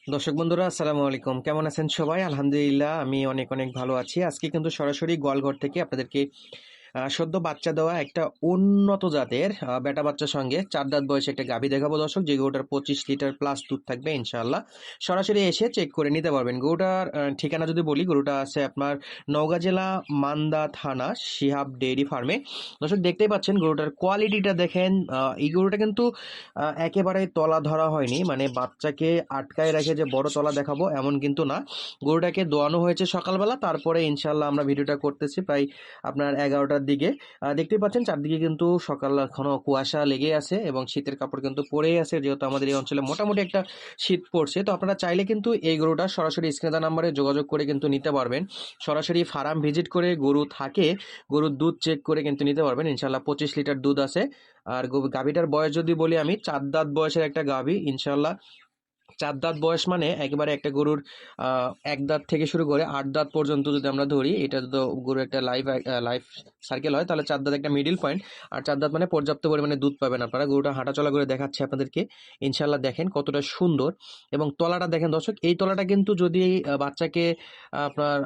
দর্শক বন্ধুরা আসসালামু আলাইকুম, কেমন আছেন সবাই? আলহামদুলিল্লাহ আমি অনেক অনেক ভালো আছি। আজকে কিন্তু সরাসরি গোয়ালঘর থেকে আপনাদেরকে সদ্য বাচ্চা দেওয়া একটা উন্নত জাতের বেটা বাচ্চার সঙ্গে 4 দাঁত বয়সে একটা গাভী দেখাবো দর্শক, যে গরুটার 25 লিটার প্লাস দুধ থাকবে ইনশাআল্লাহ। সরাসরি এসে চেক করে নিতে পারবেন। গরুটার ঠিকানা যদি বলি, গরুটা আছে আপনার নওগাঁ জেলা মান্দা থানা শিহাব ডেইরি ফার্মে। দর্শক দেখতেই পাচ্ছেন গরুটার কোয়ালিটিটা দেখেন। এই গরুটা কিন্তু একেবারে তলা ধরা হয়নি, মানে বাচ্চাকে আটকায় রেখে যে বড় তলা দেখাবো এমন কিন্তু না। গরুটাকে দোয়ানো হয়েছে সকালবেলা, তারপরে ইনশাআল্লাহ আমরা ভিডিওটা করতেছি প্রায় আপনার 11টার দিকে। দেখতেই পাচ্ছেন চারদিকে কিন্তু সকাল এখনো কুয়াশা লেগে আছে এবং শীতের কাপড় কিন্তু পরেই আছে, যেহেতু আমাদের এই অঞ্চলে মোটামুটি একটা শীত পড়ছে। তো আপনারা চাইলে কিন্তু এই গরুটা সরাসরি স্ক্রিনে দেওয়া নাম্বারে যোগাযোগ করে কিন্তু নিতে পারবেন। সরাসরি ফার্ম ভিজিট করে গরু থাকে, গরুর দুধ চেক করে কিন্তু নিতে পারবেন ইনশাল্লাহ। 25 লিটার দুধ আছে। আর গাভীটার বয়স যদি বলি আমি, 4 দাঁত বয়সের একটা গাভী ইনশাল্লাহ। 4 দাঁত বয়স মানে একেবারে একটা গরুর 1 দাঁত থেকে শুরু করে 8 দাঁত পর্যন্ত যদি আমরা ধরি, এটা তো গরুর একটা লাইফ সার্কেল হয়, তাহলে 4 দাঁত একটা মিডিল পয়েন্ট। আর 4 দাঁত মানে পর্যাপ্ত পরিমাণে দুধ পাবেন আপনারা। গরুটা হাঁটাচলা করে দেখাচ্ছে আপনাদেরকে ইনশাল্লাহ, দেখেন কতটা সুন্দর। এবং তলাটা দেখেন দর্শক, এই তলাটা কিন্তু যদি বাচ্চাকে আপনার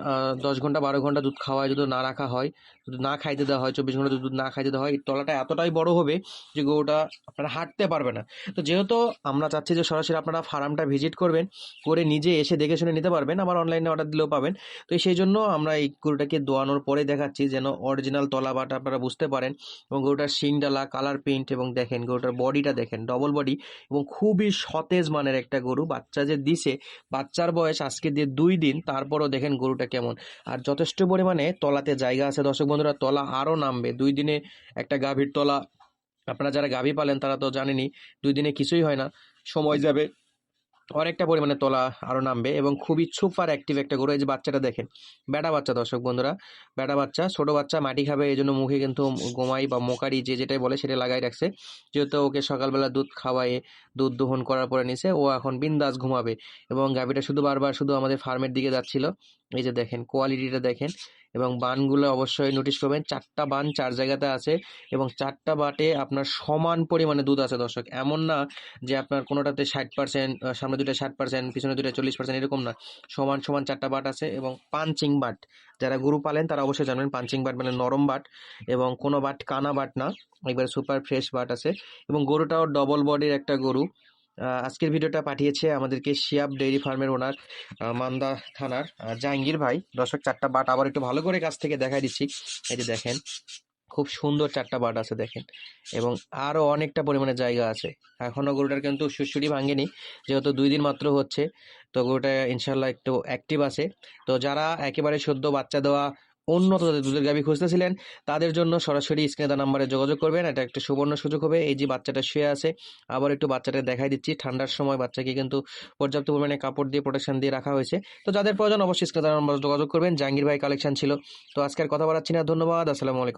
10 ঘন্টা 12 ঘন্টা দুধ খাওয়ায়, যদি না রাখা হয়, যদি না খাইতে দেওয়া হয়, 24 ঘন্টা দুধ না খাইতে দেওয়া হয়, এই তলাটা এতটাই বড় হবে যে গরুটা আপনারা হাঁটতে পারবে না। তো যেহেতু আমরা চাচ্ছি যে সরাসরি আপনারা ফার্মটা ভিজিট করবেন, করে নিজে এসে দেখে শুনে নিতে পারবেন, আবার অনলাইনে অর্ডার দিলেও পাবেন। তো সেই জন্য আমরা এই গরুটাকে দোয়ানোর পরে দেখাচ্ছি, যেন অরিজিনাল তলা বাটা আপনারা বুঝতে পারেন। এবং গরুটার শিং ডালা, কালার প্রিন্ট, এবং দেখেন গরুটার বডিটা দেখেন, ডবল বডি এবং খুবই সতেজ মানের একটা গরু। বাচ্চা যে দিছে, বাচ্চার বয়স আজকে দিয়ে 2 দিন, তারপরও দেখেন গরুটা কেমন। আর যথেষ্ট পরিমাণে তলাতে জায়গা আছে দর্শক বন্ধুরা, তলা আরও নামবে 2 দিনে। একটা গাভীর তলা, আপনারা যারা গাভী পালেন তারা তো জানেনই, 2 দিনে কিছুই হয় না, সময় যাবে, অনেকটা পরিমাণে তলা আরো নামবে। এবং খুবই সুপার অ্যাক্টিভ একটা গরু। এই যে বাচ্চাটা দেখেন, বেটা বাচ্চা দর্শক বন্ধুরা, বেটা বাচ্চা, ছোট বাচ্চা মাটি খাবে, এই জন্য মুখে কিন্তু গোমাই বা মোকারি যে যেটাই বলে সেটা লাগাই রাখছে। যেহেতু ওকে সকালবেলা দুধ খাওয়ায়ে দুধ দোহন করার পরে নিছে, ও এখন বিন্দাস ঘুমাবে। এবং গাভীটা শুধু বারবার শুধু আমাদের ফার্মের দিকে যাচ্ছিল। এই যে দেখেন কোয়ালিটিটা দেখেন। এবং বানগুলো অবশ্যই নোটিশ করবেন, 4টা বান 4 জায়গাতে আছে। এবং 4টা বাটে আপনার সমান পরিমাণে দুধ আছে দর্শক, এমন না যে আপনার কোনোটাতে 60%, সামনে দুটো 60%, পিছনে দুটো 40%, এরকম না। সমান সমান 4টা বাট আছে। এবং পাঞ্চিং বাট, যারা গরু পালেন তারা অবশ্যই জানবেন পাঞ্চিং বাট মানে নরম বাট, এবং কোনো বাট কানা বাট না, একবার সুপার ফ্রেশ বাট আছে। এবং গরুটাও ডবল বডির একটা গরু। আজকের ভিডিওটা পাঠিয়েছে আমাদেরকে শিয়াব ডেইরি ফার্মের ওনার, মান্দা থানার জাহাঙ্গীর ভাই। দর্শক 4টা বাট আবার একটু ভালো করে কাছ থেকে দেখাই দিচ্ছি। এই যে দেখেন, খুব সুন্দর 4টা বাট আছে দেখেন। এবং আরো অনেকটা পরিমাণে জায়গা আছে। এখনো গরুটার কিন্তু সুড়সুড়ি ভাঙেনি, যেহেতু 2 দিন মাত্র হচ্ছে। তো গরুটা ইনশাল্লাহ একটু অ্যাক্টিভ আছে। তো যারা একেবারে সদ্য বাচ্চা দেওয়া উন্নত জাতের দুধের গাভী খুঁজতেছিলেন, তাদের জন্য সরাসরি স্ক্রিনে দেওয়া নাম্বারে যোগাযোগ করবেন। এটা একটা সুবর্ণ সুযোগ হবে। এই যে বাচ্চাটা শুয়ে আছে, আবার একটু বাচ্চাটা দেখাই দিচ্ছি। ঠান্ডার সময় বাচ্চাকে কিন্তু পর্যাপ্ত পরিমাণে কাপড় দিয়ে প্রোটেকশন দিয়ে রাখা হয়েছে। তো যাদের প্রয়োজন অবশ্যই স্ক্রিনে দেওয়া নাম্বারে যোগাযোগ করবেন। জাহাঙ্গীর ভাই কালেকশন ছিল। তো আজকের কথা বাড়াচ্ছি না, ধন্যবাদ, আসসালামু আলাইকুম।